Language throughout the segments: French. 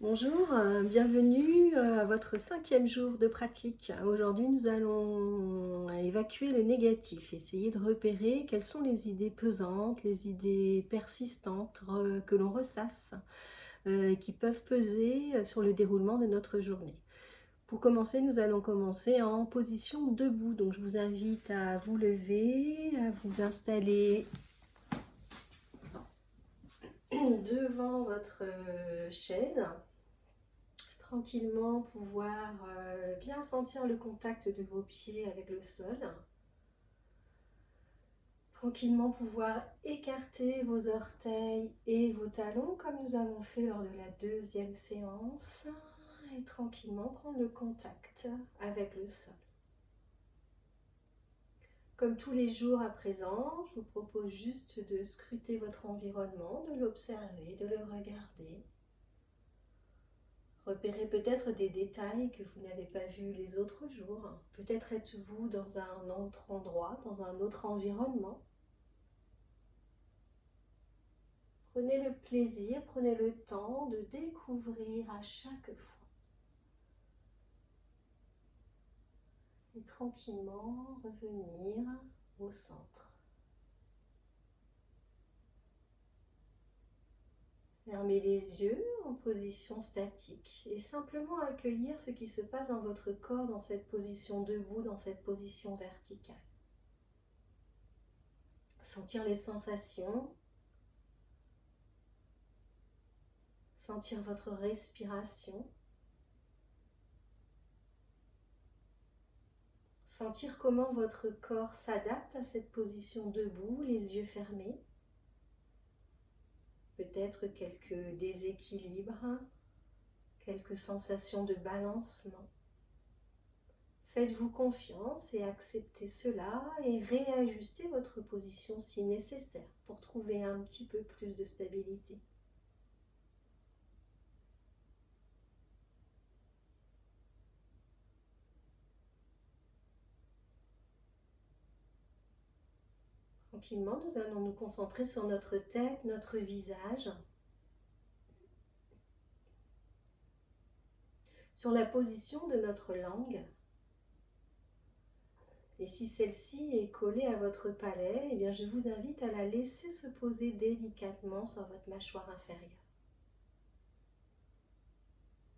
Bonjour, bienvenue à votre 5e jour de pratique. Aujourd'hui, nous allons évacuer le négatif, essayer de repérer quelles sont les idées pesantes, les idées persistantes que l'on ressasse et qui peuvent peser sur le déroulement de notre journée. Pour commencer, nous allons commencer en position debout. Donc, je vous invite à vous lever, à vous installer devant votre chaise. Tranquillement pouvoir bien sentir le contact de vos pieds avec le sol. Tranquillement pouvoir écarter vos orteils et vos talons comme nous avons fait lors de la 2e séance. Et tranquillement prendre le contact avec le sol. Comme tous les jours à présent, je vous propose juste de scruter votre environnement, de l'observer, de le regarder. Repérez peut-être des détails que vous n'avez pas vus les autres jours. Peut-être êtes-vous dans un autre endroit, dans un autre environnement. Prenez le plaisir, prenez le temps de découvrir à chaque fois. Et tranquillement revenir au centre. Fermez les yeux en position statique et simplement accueillir ce qui se passe dans votre corps dans cette position debout, dans cette position verticale. Sentir les sensations, sentir votre respiration, sentir comment votre corps s'adapte à cette position debout, les yeux fermés. Peut-être quelques déséquilibres, quelques sensations de balancement. Faites-vous confiance et acceptez cela et réajustez votre position si nécessaire pour trouver un petit peu plus de stabilité. Tranquillement, nous allons nous concentrer sur notre tête, notre visage, sur la position de notre langue. Et si celle-ci est collée à votre palais, eh bien je vous invite à la laisser se poser délicatement sur votre mâchoire inférieure.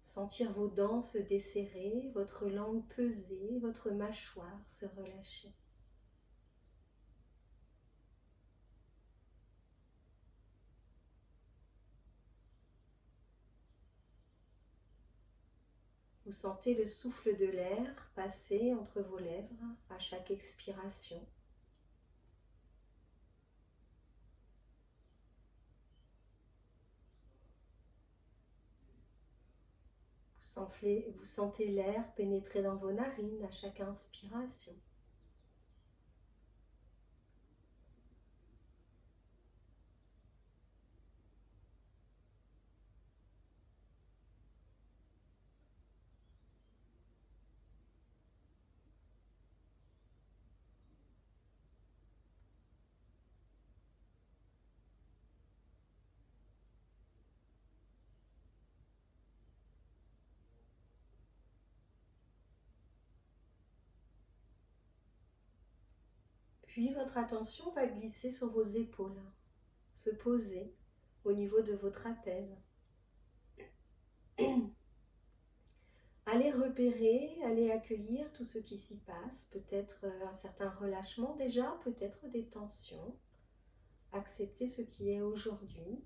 Sentir vos dents se desserrer, votre langue peser, votre mâchoire se relâcher. Vous sentez le souffle de l'air passer entre vos lèvres à chaque expiration. Vous sentez l'air pénétrer dans vos narines à chaque inspiration. Puis votre attention va glisser sur vos épaules, se poser au niveau de vos trapèzes. Allez repérer, allez accueillir tout ce qui s'y passe, peut-être un certain relâchement déjà, peut-être des tensions. Acceptez ce qui est aujourd'hui.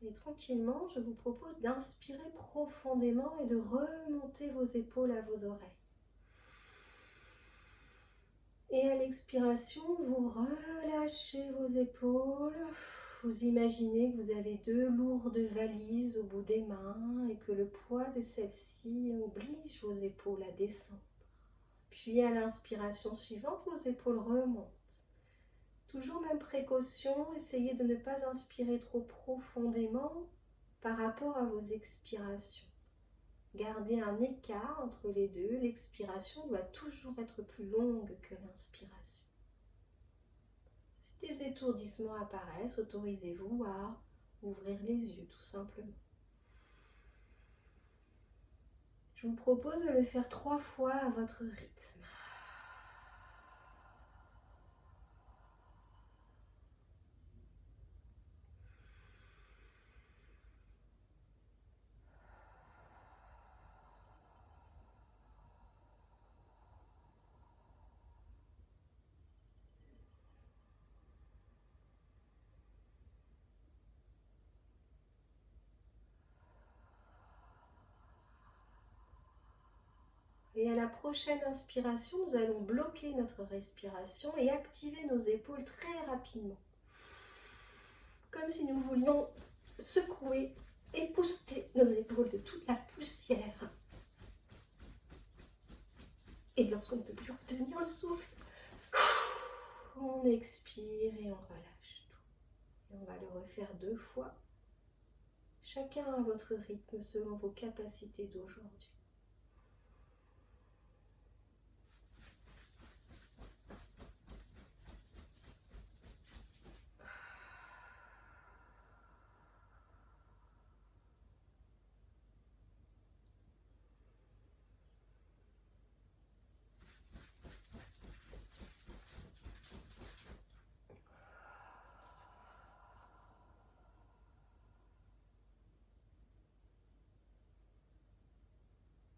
Et tranquillement, je vous propose d'inspirer profondément et de remonter vos épaules à vos oreilles. Et à l'expiration, vous relâchez vos épaules. Vous imaginez que vous avez 2 lourdes valises au bout des mains et que le poids de celle-ci oblige vos épaules à descendre. Puis à l'inspiration suivante, vos épaules remontent. Toujours même précaution, essayez de ne pas inspirer trop profondément par rapport à vos expirations. Gardez un écart entre les deux. L'expiration doit toujours être plus longue que l'inspiration. Si des étourdissements apparaissent, autorisez-vous à ouvrir les yeux tout simplement. Je vous propose de le faire 3 fois à votre rythme. Et à la prochaine inspiration, nous allons bloquer notre respiration et activer nos épaules très rapidement. Comme si nous voulions secouer, épousseter nos épaules de toute la poussière. Et lorsqu'on ne peut plus retenir le souffle, on expire et on relâche tout. Et on va le refaire 2 fois, chacun à votre rythme selon vos capacités d'aujourd'hui.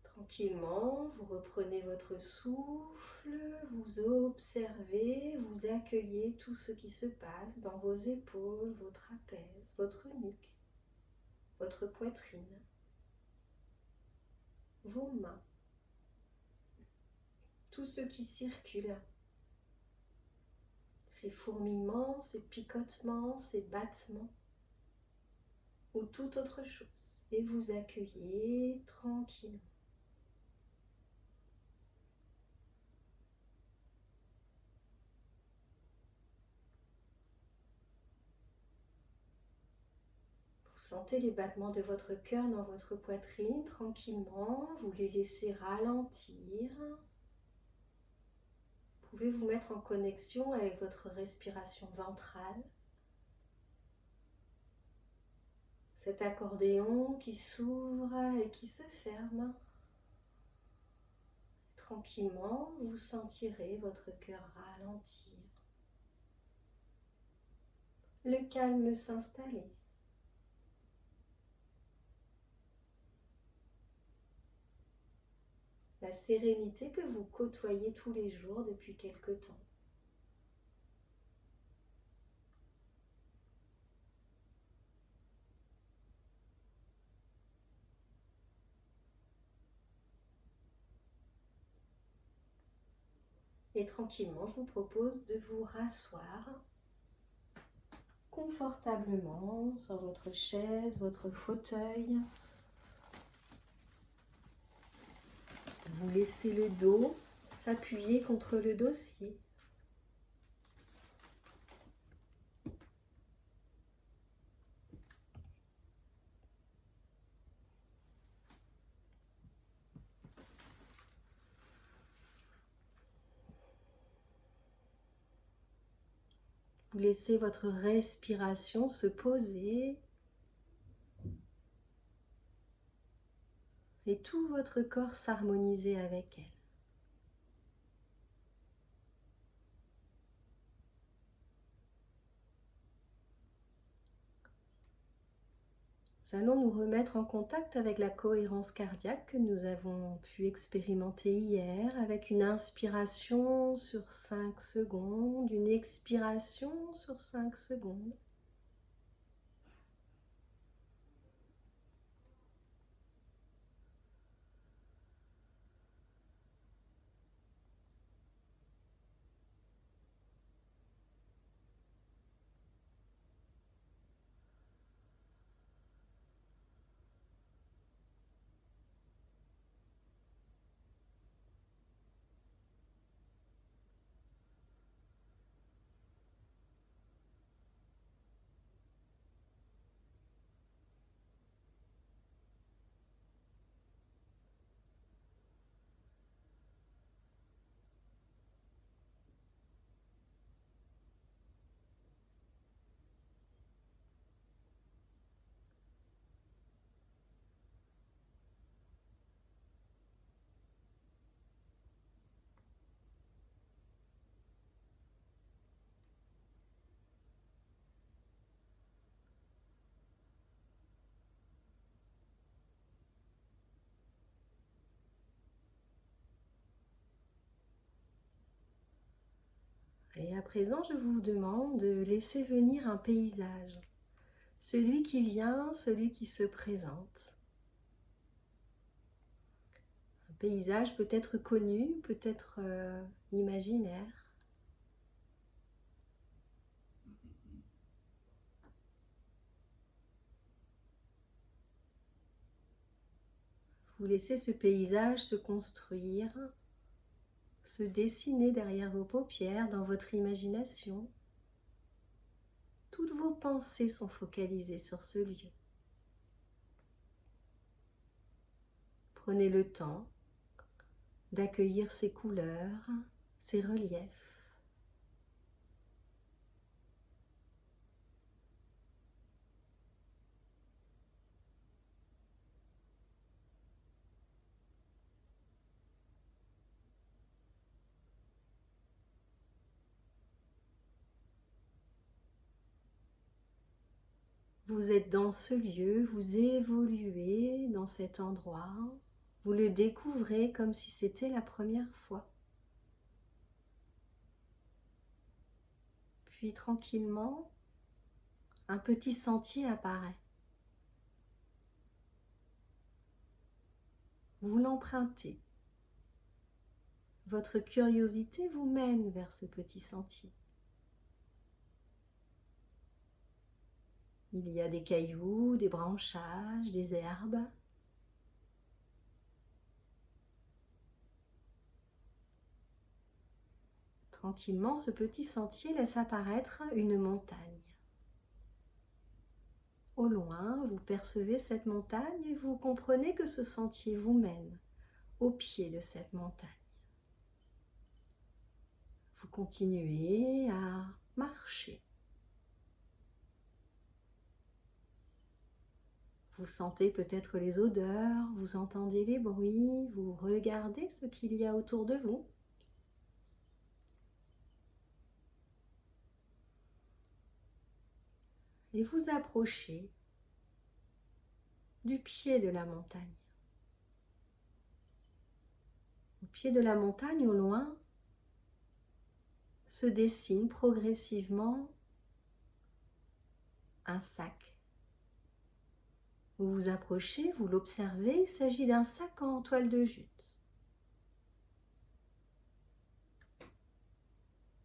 Tranquillement, vous reprenez votre souffle, vous observez, vous accueillez tout ce qui se passe dans vos épaules, vos trapèzes, votre nuque, votre poitrine, vos mains, tout ce qui circule, ces fourmillements, ces picotements, ces battements ou toute autre chose. Et vous accueillez tranquillement. Sentez les battements de votre cœur dans votre poitrine tranquillement, vous les laissez ralentir. Vous pouvez vous mettre en connexion avec votre respiration ventrale. Cet accordéon qui s'ouvre et qui se ferme. Tranquillement, vous sentirez votre cœur ralentir. Le calme s'installer. La sérénité que vous côtoyez tous les jours depuis quelque temps. Et tranquillement, je vous propose de vous rasseoir confortablement sur votre chaise, votre fauteuil. Vous laissez le dos s'appuyer contre le dossier. Vous laissez votre respiration se poser et tout votre corps s'harmoniser avec elle. Nous allons nous remettre en contact avec la cohérence cardiaque que nous avons pu expérimenter hier avec une inspiration sur 5 secondes, une expiration sur 5 secondes. Et à présent, je vous demande de laisser venir un paysage. Celui qui vient, celui qui se présente. Un paysage peut être connu, peut être imaginaire. Vous laissez ce paysage se construire, se dessiner derrière vos paupières, dans votre imagination. Toutes vos pensées sont focalisées sur ce lieu. Prenez le temps d'accueillir ces couleurs, ces reliefs. Vous êtes dans ce lieu, vous évoluez dans cet endroit, vous le découvrez comme si c'était la première fois. Puis tranquillement, un petit sentier apparaît. Vous l'empruntez. Votre curiosité vous mène vers ce petit sentier. Il y a des cailloux, des branchages, des herbes. Tranquillement, ce petit sentier laisse apparaître une montagne. Au loin, vous percevez cette montagne et vous comprenez que ce sentier vous mène au pied de cette montagne. Vous continuez à marcher. Vous sentez peut-être les odeurs, vous entendez les bruits, vous regardez ce qu'il y a autour de vous. Et vous approchez du pied de la montagne. Au pied de la montagne, au loin, se dessine progressivement un sac. Vous vous approchez, vous l'observez, il s'agit d'un sac en toile de jute.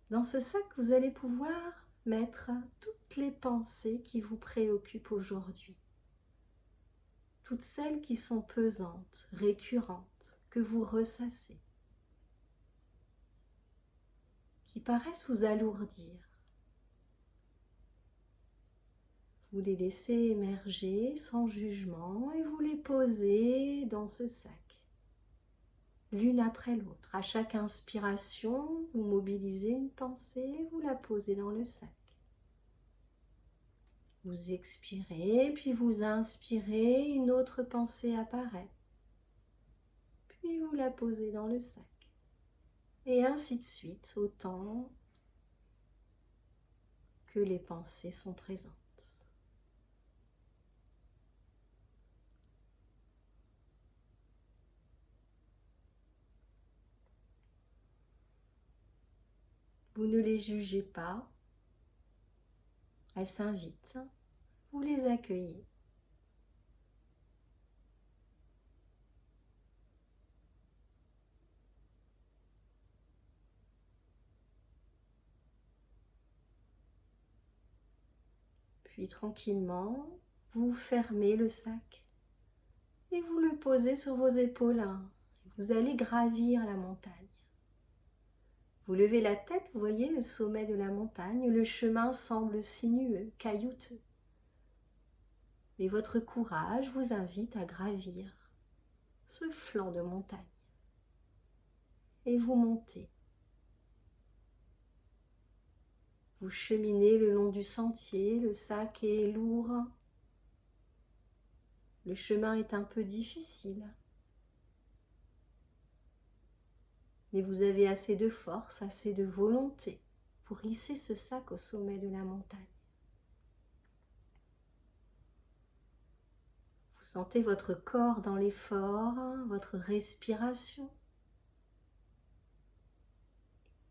Dans ce sac, vous allez pouvoir mettre toutes les pensées qui vous préoccupent aujourd'hui. Toutes celles qui sont pesantes, récurrentes, que vous ressassez, qui paraissent vous alourdir. Vous les laissez émerger sans jugement et vous les posez dans ce sac, l'une après l'autre. À chaque inspiration, vous mobilisez une pensée, vous la posez dans le sac. Vous expirez, puis vous inspirez, une autre pensée apparaît. Puis vous la posez dans le sac. Et ainsi de suite, autant que les pensées sont présentes. Vous ne les jugez pas, elles s'invitent, vous les accueillez. Puis tranquillement, vous fermez le sac et vous le posez sur vos épaules. Vous allez gravir la montagne. Vous levez la tête, vous voyez le sommet de la montagne, le chemin semble sinueux, caillouteux. Mais votre courage vous invite à gravir ce flanc de montagne. Et vous montez. Vous cheminez le long du sentier, le sac est lourd. Le chemin est un peu difficile. Mais vous avez assez de force, assez de volonté pour hisser ce sac au sommet de la montagne. Vous sentez votre corps dans l'effort, votre respiration.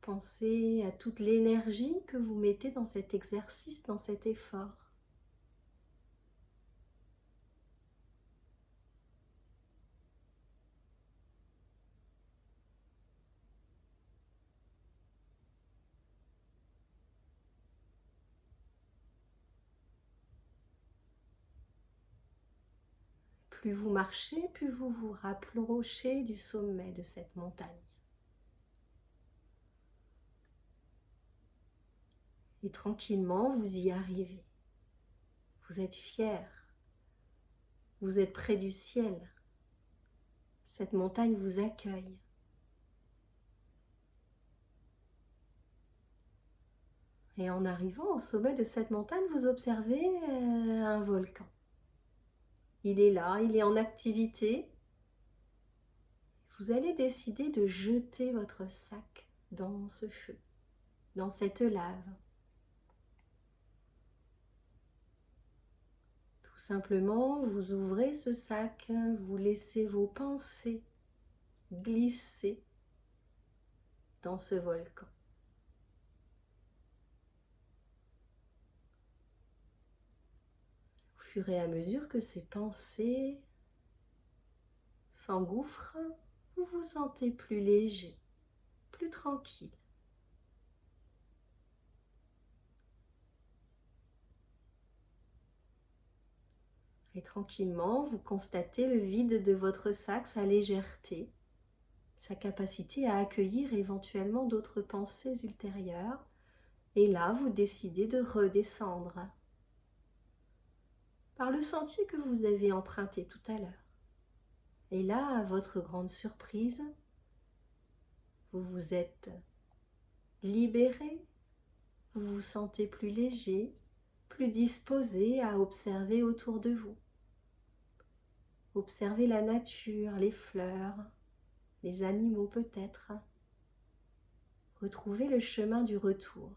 Pensez à toute l'énergie que vous mettez dans cet exercice, dans cet effort. Plus vous marchez, plus vous vous rapprochez du sommet de cette montagne. Et tranquillement, vous y arrivez. Vous êtes fier. Vous êtes près du ciel. Cette montagne vous accueille. Et en arrivant au sommet de cette montagne, vous observez un volcan. Il est là, il est en activité. Vous allez décider de jeter votre sac dans ce feu, dans cette lave. Tout simplement, vous ouvrez ce sac, vous laissez vos pensées glisser dans ce volcan. Au fur et à mesure que ces pensées s'engouffrent, vous vous sentez plus léger, plus tranquille. Et tranquillement, vous constatez le vide de votre sac, sa légèreté, sa capacité à accueillir éventuellement d'autres pensées ultérieures. Et là, vous décidez de redescendre par le sentier que vous avez emprunté tout à l'heure. Et là, à votre grande surprise, vous vous êtes libéré, vous vous sentez plus léger, plus disposé à observer autour de vous. Observez la nature, les fleurs, les animaux peut-être. Retrouvez le chemin du retour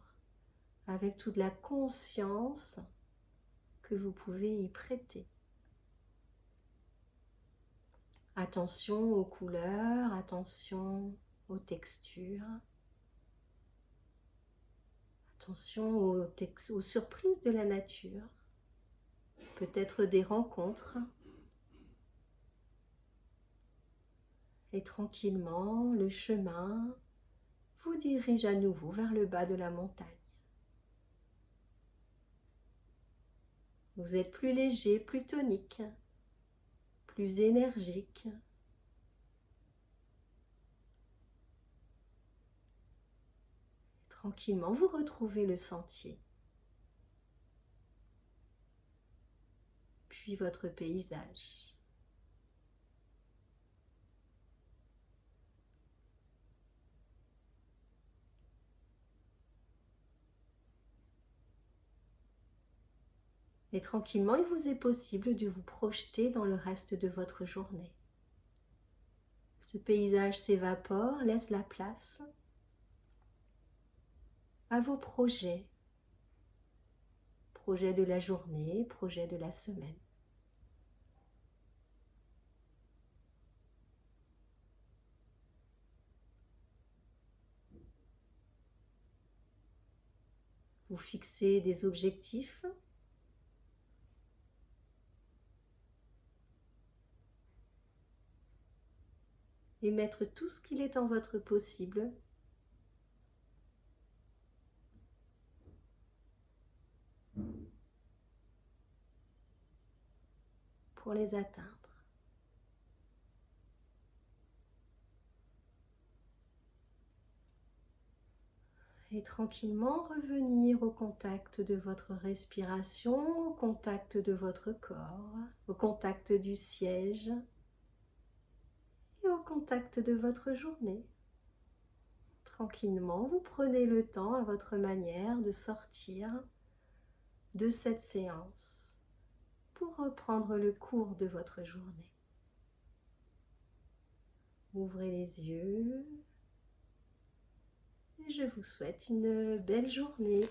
avec toute la conscience que vous pouvez y prêter. Attention aux couleurs, attention aux textures, attention aux surprises de la nature, peut-être des rencontres. Et tranquillement, le chemin vous dirige à nouveau vers le bas de la montagne. Vous êtes plus léger, plus tonique, plus énergique. Tranquillement, vous retrouvez le sentier, puis votre paysage. Et tranquillement, il vous est possible de vous projeter dans le reste de votre journée. Ce paysage s'évapore, laisse la place à vos projets. Projets de la journée, projets de la semaine. Vous fixez des objectifs. Et mettre tout ce qu'il est en votre possible pour les atteindre. Et tranquillement revenir au contact de votre respiration, au contact de votre corps, au contact du siège et au contact de votre journée. Tranquillement, vous prenez le temps à votre manière de sortir de cette séance pour reprendre le cours de votre journée. Ouvrez les yeux et je vous souhaite une belle journée.